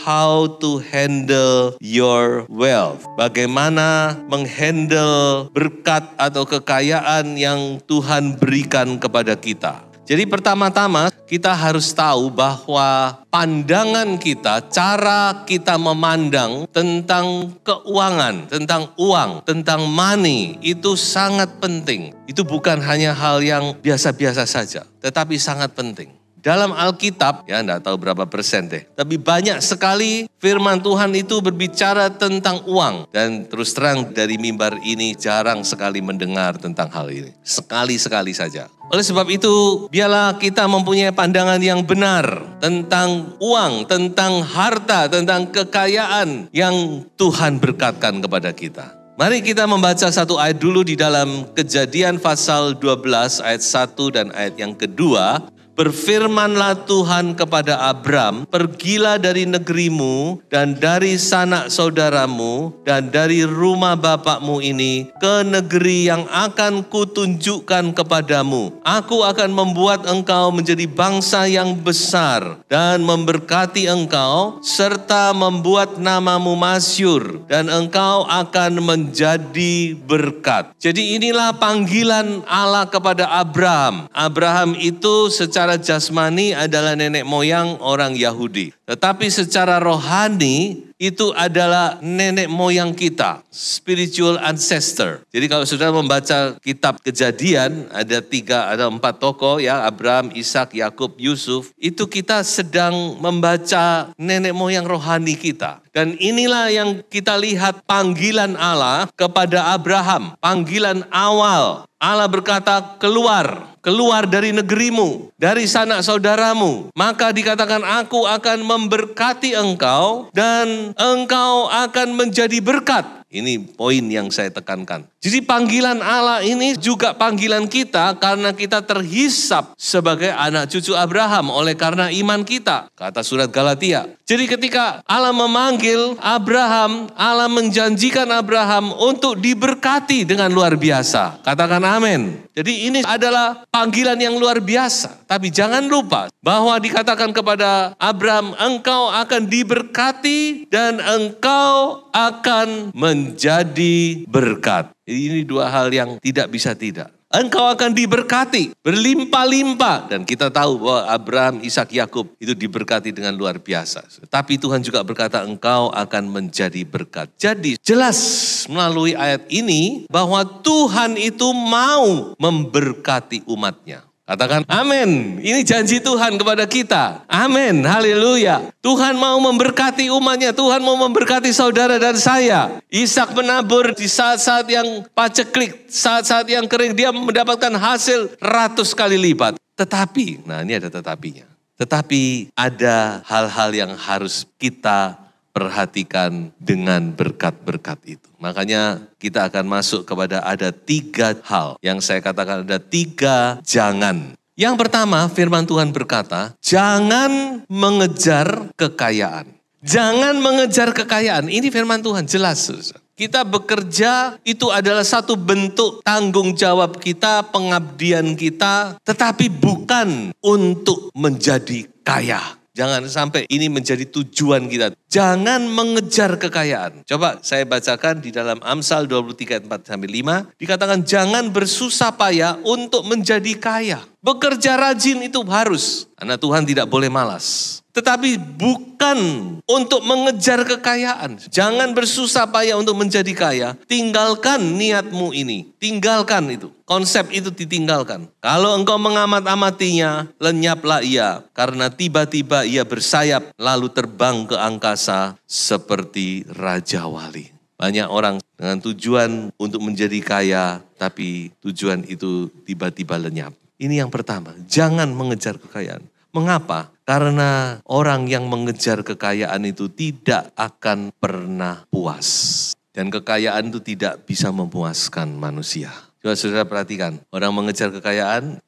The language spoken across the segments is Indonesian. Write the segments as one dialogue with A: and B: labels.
A: How to handle your wealth. Bagaimana menghandle berkat atau kekayaan yang Tuhan berikan kepada kita. Jadi pertama-tama kita harus tahu bahwa pandangan kita, cara kita memandang tentang keuangan, tentang uang, tentang money itu sangat penting. Itu bukan hanya hal yang biasa-biasa saja, tetapi sangat penting. Dalam Alkitab, ya enggak tahu berapa persen deh, tapi banyak sekali firman Tuhan itu berbicara tentang uang. Dan terus terang dari mimbar ini jarang sekali mendengar tentang hal ini. Sekali-sekali saja. Oleh sebab itu, biarlah kita mempunyai pandangan yang benar tentang uang, tentang harta, tentang kekayaan yang Tuhan berkatkan kepada kita. Mari kita membaca satu ayat dulu di dalam Kejadian pasal 12 ayat 1 dan ayat yang kedua. Berfirmanlah Tuhan kepada Abram, pergilah dari negerimu dan dari sanak saudaramu dan dari rumah bapakmu ini ke negeri yang akan kutunjukkan kepadamu. Aku akan membuat engkau menjadi bangsa yang besar dan memberkati engkau serta membuat namamu masyhur dan engkau akan menjadi berkat. Jadi inilah panggilan Allah kepada Abraham. Abraham itu secara jasmani adalah nenek moyang orang Yahudi. Tetapi secara rohani itu adalah nenek moyang kita, spiritual ancestor. Jadi kalau saudara membaca kitab Kejadian, ada 4 tokoh ya, Abraham, Ishak, Yakub, Yusuf. Itu kita sedang membaca nenek moyang rohani kita. Dan inilah yang kita lihat panggilan Allah kepada Abraham. Panggilan awal. Allah berkata, keluar dari negerimu, dari sanak saudaramu. Maka dikatakan, aku akan memberkati engkau dan engkau akan menjadi berkat. Ini poin yang saya tekankan. Jadi panggilan Allah ini juga panggilan kita karena kita terhisap sebagai anak cucu Abraham oleh karena iman kita. Kata surat Galatia. Jadi ketika Allah memanggil Abraham, Allah menjanjikan Abraham untuk diberkati dengan luar biasa. Katakan amin. Jadi ini adalah panggilan yang luar biasa. Tapi jangan lupa bahwa dikatakan kepada Abraham, engkau akan diberkati dan engkau akan menjadi berkat. Ini dua hal yang tidak bisa tidak. Engkau akan diberkati, berlimpah-limpah. Dan kita tahu bahwa Abraham, Ishak, Yakub itu diberkati dengan luar biasa. Tapi Tuhan juga berkata engkau akan menjadi berkat. Jadi jelas melalui ayat ini bahwa Tuhan itu mau memberkati umatnya. Katakan amin. Ini janji Tuhan kepada kita. Amin. Haleluya. Tuhan mau memberkati umatnya. Tuhan mau memberkati saudara dan saya. Ishak menabur di saat-saat yang paceklik, saat-saat yang kering. Dia mendapatkan hasil ratus kali lipat. Tetapi, nah ini ada tetapinya. Tetapi ada hal-hal yang harus kita perhatikan dengan berkat-berkat itu. Makanya kita akan masuk kepada ada 3 hal yang saya katakan ada 3 jangan. Yang pertama firman Tuhan berkata, jangan mengejar kekayaan. Jangan mengejar kekayaan. Ini firman Tuhan jelas. Kita bekerja itu adalah satu bentuk tanggung jawab kita, pengabdian kita. Tetapi bukan untuk menjadi kaya. Jangan sampai ini menjadi tujuan kita. Jangan mengejar kekayaan. Coba saya bacakan di dalam Amsal 23, 4-5. Dikatakan jangan bersusah payah untuk menjadi kaya. Bekerja rajin itu harus. Karena Tuhan tidak boleh malas. Tetapi bukan untuk mengejar kekayaan. Jangan bersusah payah untuk menjadi kaya. Tinggalkan niatmu ini. Tinggalkan itu. Konsep itu ditinggalkan. Kalau engkau mengamat-amatinya, lenyaplah ia. Karena tiba-tiba ia bersayap lalu terbang ke angkasa seperti Raja Wali. Banyak orang dengan tujuan untuk menjadi kaya, tapi tujuan itu tiba-tiba lenyap. Ini yang pertama, jangan mengejar kekayaan. Mengapa? Karena orang yang mengejar kekayaan itu tidak akan pernah puas. Dan kekayaan itu tidak bisa memuaskan manusia. Coba saudara perhatikan, orang mengejar kekayaan,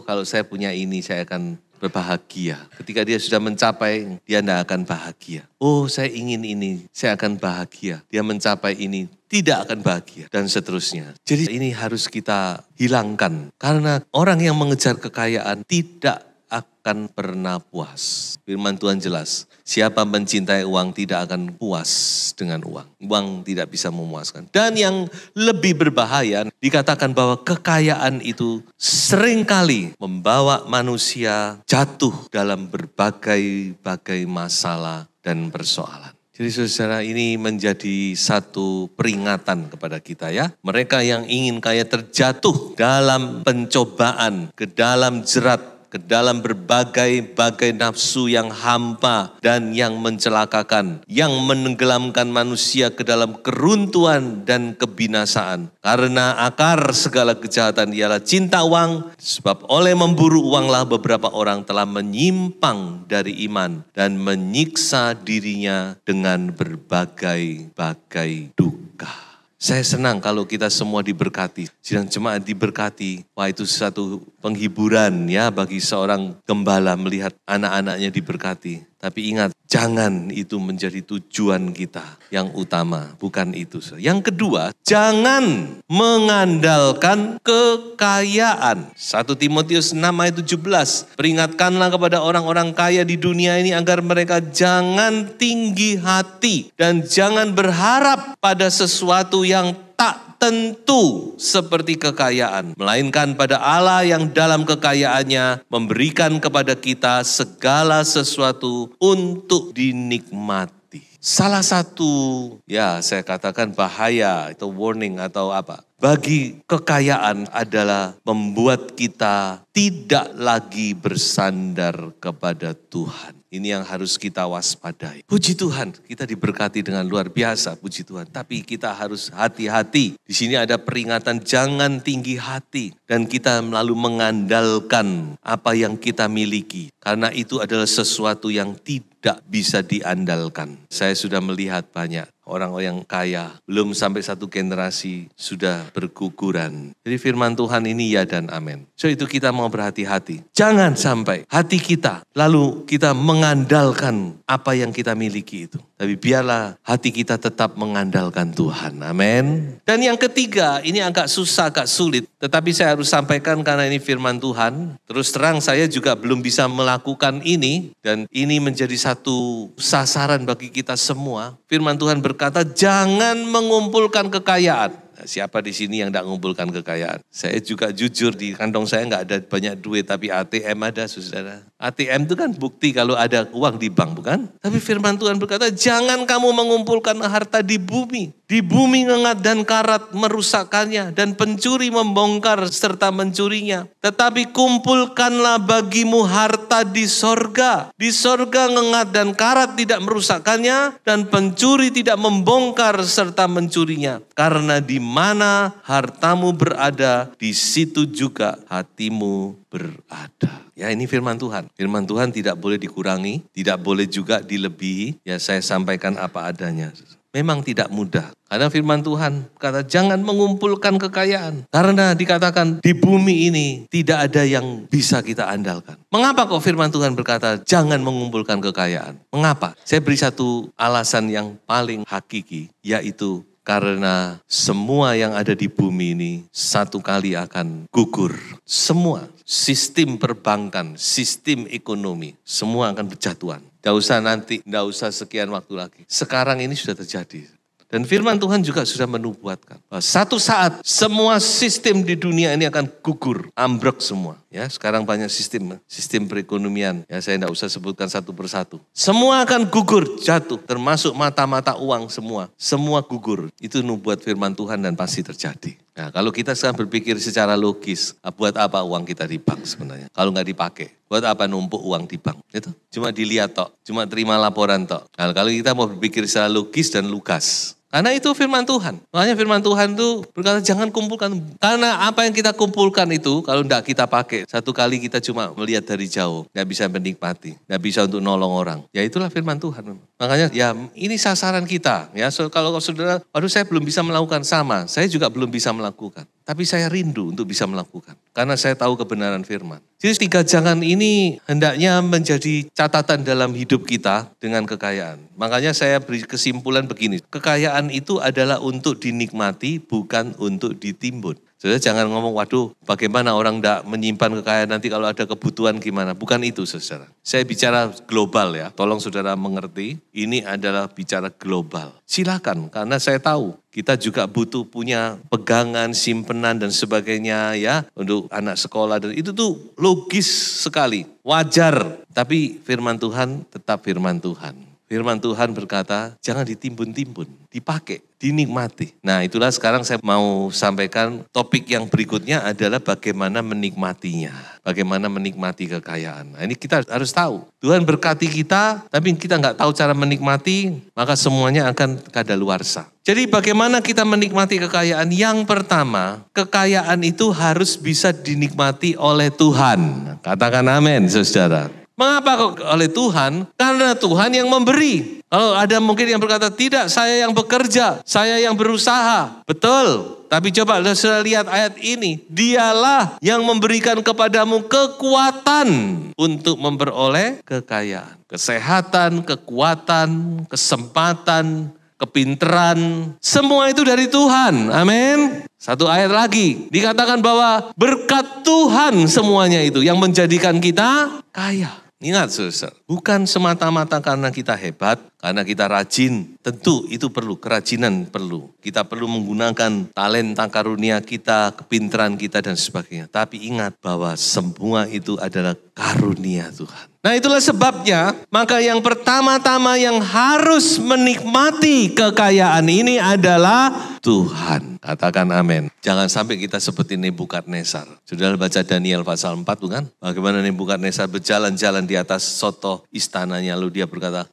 A: kalau saya punya ini saya akan berbahagia. Ketika dia sudah mencapai, dia tidak akan bahagia. Saya ingin ini, saya akan bahagia. Dia mencapai ini, tidak akan bahagia. Dan seterusnya. Jadi ini harus kita hilangkan. Karena orang yang mengejar kekayaan tidak akan pernah puas. Firman Tuhan jelas, siapa mencintai uang tidak akan puas dengan uang. Uang tidak bisa memuaskan. Dan yang lebih berbahaya, dikatakan bahwa kekayaan itu seringkali membawa manusia jatuh dalam berbagai-bagai masalah dan persoalan. Jadi saudara, ini menjadi satu peringatan kepada kita ya. Mereka yang ingin kaya terjatuh dalam pencobaan, ke dalam jerat, ke dalam berbagai-bagai nafsu yang hampa dan yang mencelakakan, yang menenggelamkan manusia ke dalam keruntuhan dan kebinasaan. Karena akar segala kejahatan ialah cinta uang, sebab oleh memburu uanglah beberapa orang telah menyimpang dari iman dan menyiksa dirinya dengan berbagai-bagai duka. Saya senang kalau kita semua diberkati, sidang jemaat diberkati. Wah, itu satu penghiburan ya bagi seorang gembala melihat anak-anaknya diberkati. Tapi ingat, jangan itu menjadi tujuan kita yang utama, bukan itu. Yang kedua, jangan mengandalkan kekayaan. 1 Timotius 6 ayat 17, peringatkanlah kepada orang-orang kaya di dunia ini agar mereka jangan tinggi hati dan jangan berharap pada sesuatu yang tak tentu seperti kekayaan, melainkan pada Allah yang dalam kekayaannya memberikan kepada kita segala sesuatu untuk dinikmati. Salah satu, saya katakan bahaya atau warning atau apa, bagi kekayaan adalah membuat kita tidak lagi bersandar kepada Tuhan. Ini yang harus kita waspadai. Puji Tuhan, kita diberkati dengan luar biasa, puji Tuhan. Tapi kita harus hati-hati. Di sini ada peringatan jangan tinggi hati. Dan kita lalu mengandalkan apa yang kita miliki. Karena itu adalah sesuatu yang tidak bisa diandalkan. Saya sudah melihat banyak orang-orang yang kaya, belum sampai satu generasi sudah berguguran. Jadi firman Tuhan ini ya dan amin. So itu kita mau berhati-hati. Jangan sampai hati kita lalu kita mengandalkan apa yang kita miliki itu. Tapi biarlah hati kita tetap mengandalkan Tuhan. Amin. Dan yang ketiga, ini agak susah, agak sulit. Tetapi saya harus sampaikan karena ini firman Tuhan. Terus terang saya juga belum bisa melakukan ini. Dan ini menjadi satu sasaran bagi kita semua. Firman Tuhan berkata, jangan mengumpulkan kekayaan. Nah, siapa di sini yang tidak mengumpulkan kekayaan? Saya juga jujur, di kantong saya nggak ada banyak duit, tapi ATM ada, saudara. ATM itu kan bukti kalau ada uang di bank, bukan? Tapi firman Tuhan berkata, jangan kamu mengumpulkan harta di bumi. Di bumi ngengat dan karat merusakkannya, dan pencuri membongkar serta mencurinya. Tetapi kumpulkanlah bagimu harta di sorga. Di sorga ngengat dan karat tidak merusakkannya, dan pencuri tidak membongkar serta mencurinya. Karena di mana hartamu berada, di situ juga hatimu berada. Ya, ini firman Tuhan. Firman Tuhan tidak boleh dikurangi, tidak boleh juga dilebihi. Ya, saya sampaikan apa adanya. Memang tidak mudah. Karena firman Tuhan kata jangan mengumpulkan kekayaan. Karena dikatakan di bumi ini tidak ada yang bisa kita andalkan. Mengapa kok firman Tuhan berkata jangan mengumpulkan kekayaan? Mengapa? Saya beri satu alasan yang paling hakiki, yaitu karena semua yang ada di bumi ini satu kali akan gugur. Semua sistem perbankan, sistem ekonomi, semua akan berjatuhan. Tidak usah nanti, tidak usah sekian waktu lagi. Sekarang ini sudah terjadi. Dan firman Tuhan juga sudah menubuatkan bahwa satu saat semua sistem di dunia ini akan gugur, ambruk semua. Ya, sekarang banyak sistem perekonomian. Ya, saya tidak usah sebutkan satu persatu. Semua akan gugur, jatuh, termasuk mata-mata uang semua gugur. Itu nubuat firman Tuhan dan pasti terjadi. Nah, kalau kita sekarang berpikir secara logis, buat apa uang kita di bank sebenarnya? Kalau nggak dipakai, buat apa numpuk uang di bank? Itu cuma dilihat tok, cuma terima laporan tok. Nah, kalau kita mau berpikir secara logis dan lugas, Karena itu firman Tuhan. Makanya firman Tuhan itu berkata jangan kumpulkan. Karena apa yang kita kumpulkan itu kalau tidak kita pakai. Satu kali kita cuma melihat dari jauh. Tidak bisa menikmati. Tidak bisa untuk nolong orang. Ya itulah firman Tuhan. Makanya ya ini sasaran kita. Ya kalau saudara, waduh saya belum bisa melakukan sama. Saya juga belum bisa melakukan. Tapi saya rindu untuk bisa melakukan. Karena saya tahu kebenaran firman. Jadi 3 jangan ini hendaknya menjadi catatan dalam hidup kita dengan kekayaan. Makanya saya beri kesimpulan begini. Kekayaan itu adalah untuk dinikmati, bukan untuk ditimbun. Saudara jangan ngomong, waduh bagaimana orang tidak menyimpan kekayaan nanti kalau ada kebutuhan gimana. Bukan itu saudara. Saya bicara global ya. Tolong saudara mengerti, ini adalah bicara global. Silakan, karena saya tahu kita juga butuh punya pegangan, simpenan dan sebagainya ya. Untuk anak sekolah dan itu tuh logis sekali. Wajar, tapi firman Tuhan tetap firman Tuhan. Firman Tuhan berkata, jangan ditimbun-timbun, dipakai, dinikmati. Nah itulah sekarang saya mau sampaikan topik yang berikutnya adalah bagaimana menikmatinya. Bagaimana menikmati kekayaan. Nah ini kita harus tahu. Tuhan berkati kita, tapi kita nggak tahu cara menikmati, maka semuanya akan kadaluarsa. Jadi bagaimana kita menikmati kekayaan? Yang pertama, kekayaan itu harus bisa dinikmati oleh Tuhan. Katakan amin, saudara. Mengapa kok oleh Tuhan? Karena Tuhan yang memberi. Kalau ada mungkin yang berkata, tidak saya yang bekerja, saya yang berusaha. Betul, tapi coba saudara lihat ayat ini. Dialah yang memberikan kepadamu kekuatan untuk memperoleh kekayaan. Kesehatan, kekuatan, kesempatan, kepinteran, semua itu dari Tuhan. Amin. Satu ayat lagi, dikatakan bahwa berkat Tuhan semuanya itu yang menjadikan kita kaya. Ingat saudara, bukan semata-mata karena kita hebat, karena kita rajin. Tentu itu perlu, kerajinan perlu. Kita perlu menggunakan talenta karunia kita, kepintaran kita dan sebagainya. Tapi ingat bahwa semua itu adalah karunia Tuhan. Nah itulah sebabnya, maka yang pertama-tama yang harus menikmati kekayaan ini adalah Tuhan. Katakan amin. Jangan sampai kita seperti Nebukadnezar. Sudah baca Daniel pasal 4 bukan? Bagaimana Nebukadnezar berjalan-jalan di atas soto istananya. Lalu dia berkata,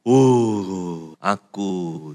A: aku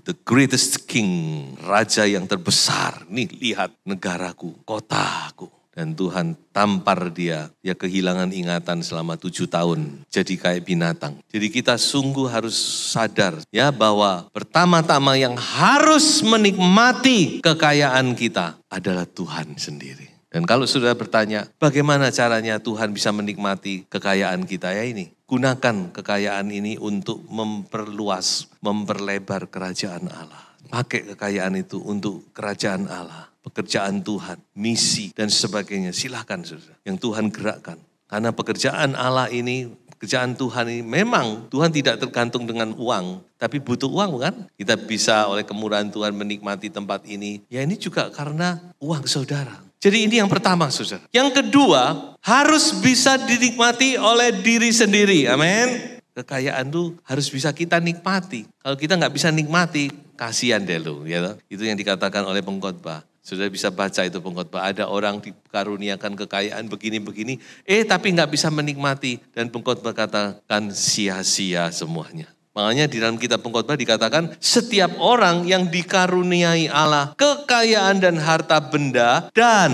A: the greatest king. Raja yang terbesar. Nih lihat negaraku, kotaku. Dan Tuhan tampar dia kehilangan ingatan selama 7 tahun. Jadi kayak binatang. Jadi kita sungguh harus sadar ya bahwa pertama-tama yang harus menikmati kekayaan kita adalah Tuhan sendiri. Dan kalau sudah bertanya, bagaimana caranya Tuhan bisa menikmati kekayaan kita ya ini? Gunakan kekayaan ini untuk memperluas, memperlebar kerajaan Allah. Pakai kekayaan itu untuk kerajaan Allah. Pekerjaan Tuhan, misi dan sebagainya. Silahkan saudara, yang Tuhan gerakkan. Karena pekerjaan Allah ini, pekerjaan Tuhan ini memang Tuhan tidak tergantung dengan uang. Tapi butuh uang bukan? Kita bisa oleh kemurahan Tuhan menikmati tempat ini. Ya ini juga karena uang saudara. Jadi ini yang pertama saudara. Yang kedua, harus bisa dinikmati oleh diri sendiri. Amin. Kekayaan itu harus bisa kita nikmati. Kalau kita nggak bisa nikmati, kasihan deh lu. Ya, itu yang dikatakan oleh pengkhotbah. Sudah bisa baca itu pengkhotbah. Ada orang dikaruniakan kekayaan begini-begini. Tapi nggak bisa menikmati. Dan pengkhotbah katakan sia-sia semuanya. Makanya di dalam kitab pengkhotbah dikatakan setiap orang yang dikaruniai Allah kekayaan dan harta benda dan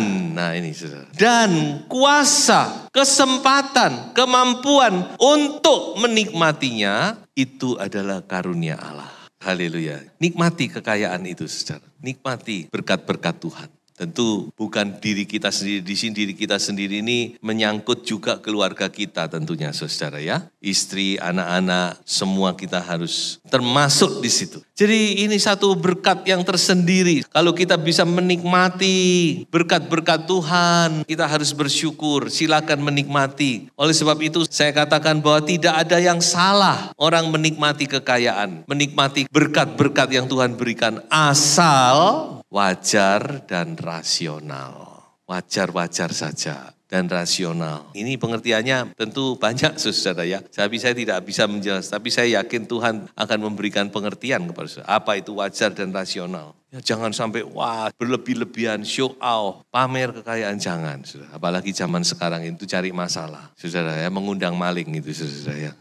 A: kuasa, kesempatan, kemampuan untuk menikmatinya itu adalah karunia Allah. Haleluya. Nikmati kekayaan itu saudara. Nikmati berkat-berkat Tuhan. Tentu bukan diri kita sendiri, di sini diri kita sendiri ini menyangkut juga keluarga kita tentunya saudara ya. Istri, anak-anak, semua kita harus termasuk di situ. Jadi ini satu berkat yang tersendiri. Kalau kita bisa menikmati berkat-berkat Tuhan, kita harus bersyukur, silakan menikmati. Oleh sebab itu saya katakan bahwa tidak ada yang salah orang menikmati kekayaan, menikmati berkat-berkat yang Tuhan berikan asal wajar dan rasional. Wajar-wajar saja dan rasional. Ini pengertiannya tentu banyak saudara ya. Tapi saya tidak bisa menjelaskan. Tapi saya yakin Tuhan akan memberikan pengertian kepada saudara. Apa itu wajar dan rasional. Ya, jangan sampai berlebih-lebihan, show off, pamer kekayaan, jangan. Saudara. Apalagi zaman sekarang itu cari masalah. Saudara ya, mengundang maling itu saudara ya.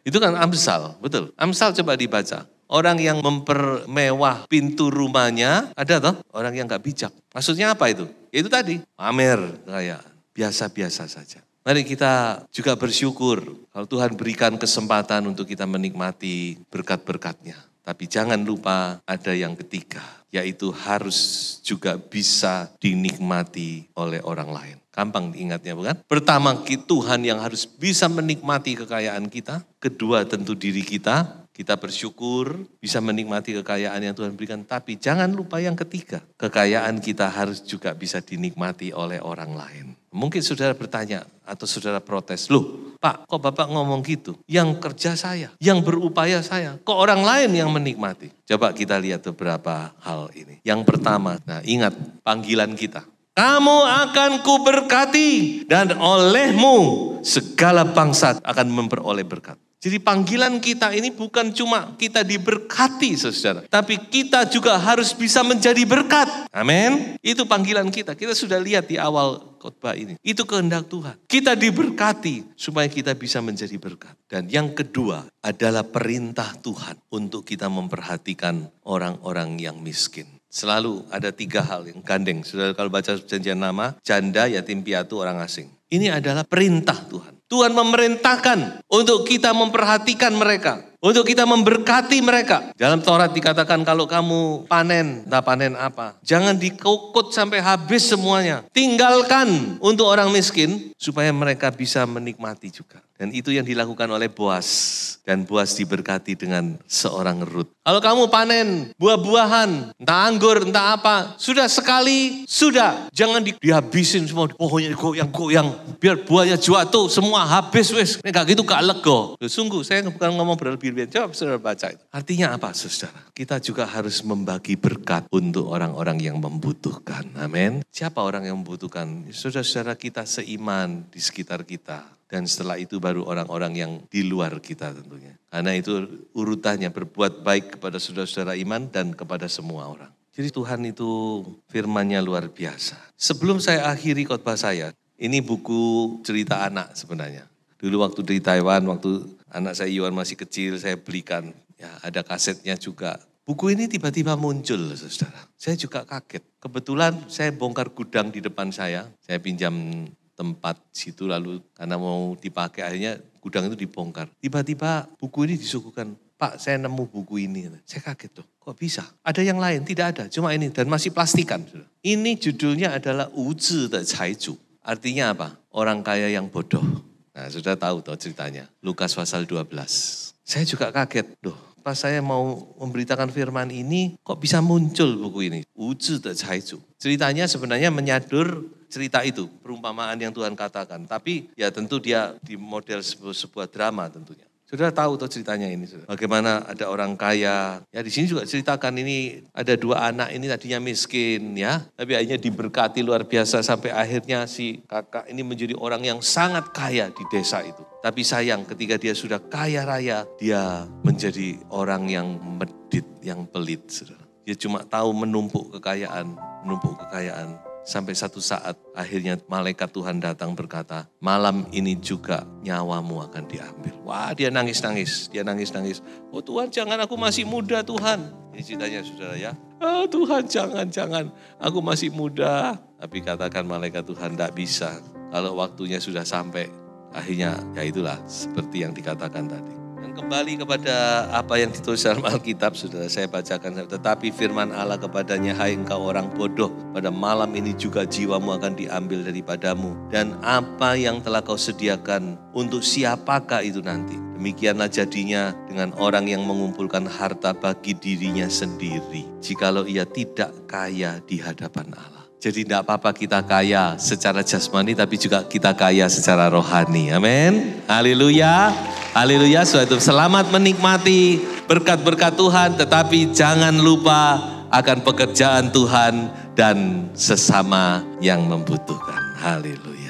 A: Itu kan Amsal, betul. Amsal coba dibaca. Orang yang mempermewah pintu rumahnya, ada toh orang yang gak bijak. Maksudnya apa itu? Ya itu tadi, pamer kekayaan, biasa-biasa saja. Mari kita juga bersyukur kalau Tuhan berikan kesempatan untuk kita menikmati berkat-berkat-Nya. Tapi jangan lupa ada yang ketiga, yaitu harus juga bisa dinikmati oleh orang lain. Gampang diingatnya bukan? Pertama, Tuhan yang harus bisa menikmati kekayaan kita. Kedua, tentu diri kita. Kita bersyukur bisa menikmati kekayaan yang Tuhan berikan. Tapi jangan lupa yang ketiga, kekayaan kita harus juga bisa dinikmati oleh orang lain. Mungkin saudara bertanya atau saudara protes, loh Pak kok Bapak ngomong gitu? Yang kerja saya, yang berupaya saya, kok orang lain yang menikmati? Coba kita lihat beberapa hal ini. Yang pertama, nah ingat panggilan kita. Kamu akan kuberkati dan olehmu segala bangsa akan memperoleh berkat. Jadi panggilan kita ini bukan cuma kita diberkati saudara. Tapi kita juga harus bisa menjadi berkat. Amin. Itu panggilan kita. Kita sudah lihat di awal khotbah ini. Itu kehendak Tuhan. Kita diberkati supaya kita bisa menjadi berkat. Dan yang kedua adalah perintah Tuhan untuk kita memperhatikan orang-orang yang miskin. Selalu ada 3 hal yang gandeng. Saudara kalau baca perjanjian lama, janda, yatim piatu, orang asing. Ini adalah perintah Tuhan. Tuhan memerintahkan untuk kita memperhatikan mereka. Untuk kita memberkati mereka. Dalam Taurat dikatakan kalau kamu panen, entah panen apa. Jangan dikokot sampai habis semuanya. Tinggalkan untuk orang miskin supaya mereka bisa menikmati juga. Dan itu yang dilakukan oleh Boas. Dan Boas diberkati dengan seorang Rut. Kalau kamu panen buah-buahan, entah anggur, entah apa. Sudah sekali, sudah. Jangan dihabisin semua. Pokoknya goyang-goyang. Biar buahnya jatuh semua habis wes. Ini gak gitu gak lego. Sungguh saya bukan ngomong berlebih. Coba saudara baca itu. Artinya apa saudara? Kita juga harus membagi berkat untuk orang-orang yang membutuhkan. Amin. Siapa orang yang membutuhkan? Saudara-saudara kita seiman di sekitar kita. Dan setelah itu baru orang-orang yang di luar kita tentunya. Karena itu urutannya berbuat baik kepada saudara-saudara iman dan kepada semua orang. Jadi Tuhan itu firman-Nya luar biasa. Sebelum saya akhiri khotbah saya, ini buku cerita anak sebenarnya. Dulu waktu di Taiwan, waktu anak saya Iwan masih kecil, saya belikan. Ya, ada kasetnya juga. Buku ini tiba-tiba muncul, saudara. Saya juga kaget. Kebetulan saya bongkar gudang di depan saya. Saya pinjam tempat situ lalu karena mau dipakai akhirnya gudang itu dibongkar. Tiba-tiba buku ini disuguhkan. Pak, saya nemu buku ini. Saya kaget tuh. Kok bisa? Ada yang lain? Tidak ada. Cuma ini dan masih plastikan. Saudara. Ini judulnya adalah Wu Zhi de Cai Zu. Artinya apa? Orang kaya yang bodoh. Nah, sudah tahu ceritanya. Lukas pasal 12. Saya juga kaget. Loh, pas saya mau memberitakan firman ini, kok bisa muncul buku ini? Wu Zhi de Cai Zu. Ceritanya sebenarnya menyadur cerita itu. Perumpamaan yang Tuhan katakan. Tapi ya tentu dia di model sebuah drama tentunya. Saudara tahu tuh ceritanya ini. Saudara. Bagaimana ada orang kaya. Ya di sini juga ceritakan ini ada 2 anak ini tadinya miskin ya. Tapi akhirnya diberkati luar biasa sampai akhirnya si kakak ini menjadi orang yang sangat kaya di desa itu. Tapi sayang ketika dia sudah kaya raya, dia menjadi orang yang medit, yang pelit. Saudara. Dia cuma tahu menumpuk kekayaan. Sampai satu saat akhirnya malaikat Tuhan datang berkata, malam ini juga nyawamu akan diambil. Wah dia nangis-nangis. Oh Tuhan jangan, aku masih muda Tuhan. Ini ceritanya saudara ya. Oh Tuhan jangan, aku masih muda. Tapi katakan malaikat Tuhan tidak bisa. Kalau waktunya sudah sampai, akhirnya ya itulah seperti yang dikatakan tadi. Dan kembali kepada apa yang ditulis dalam Alkitab, saudara, saya bacakan. Tetapi firman Allah kepadanya, hai engkau orang bodoh, pada malam ini juga jiwamu akan diambil daripadamu. Dan apa yang telah kau sediakan, untuk siapakah itu nanti? Demikianlah jadinya dengan orang yang mengumpulkan harta bagi dirinya sendiri, jikalau ia tidak kaya di hadapan Allah. Jadi tidak apa-apa kita kaya secara jasmani, tapi juga kita kaya secara rohani. Amin. Haleluya. Haleluya. Suatu selamat menikmati berkat-berkat Tuhan, tetapi jangan lupa akan pekerjaan Tuhan dan sesama yang membutuhkan. Haleluya.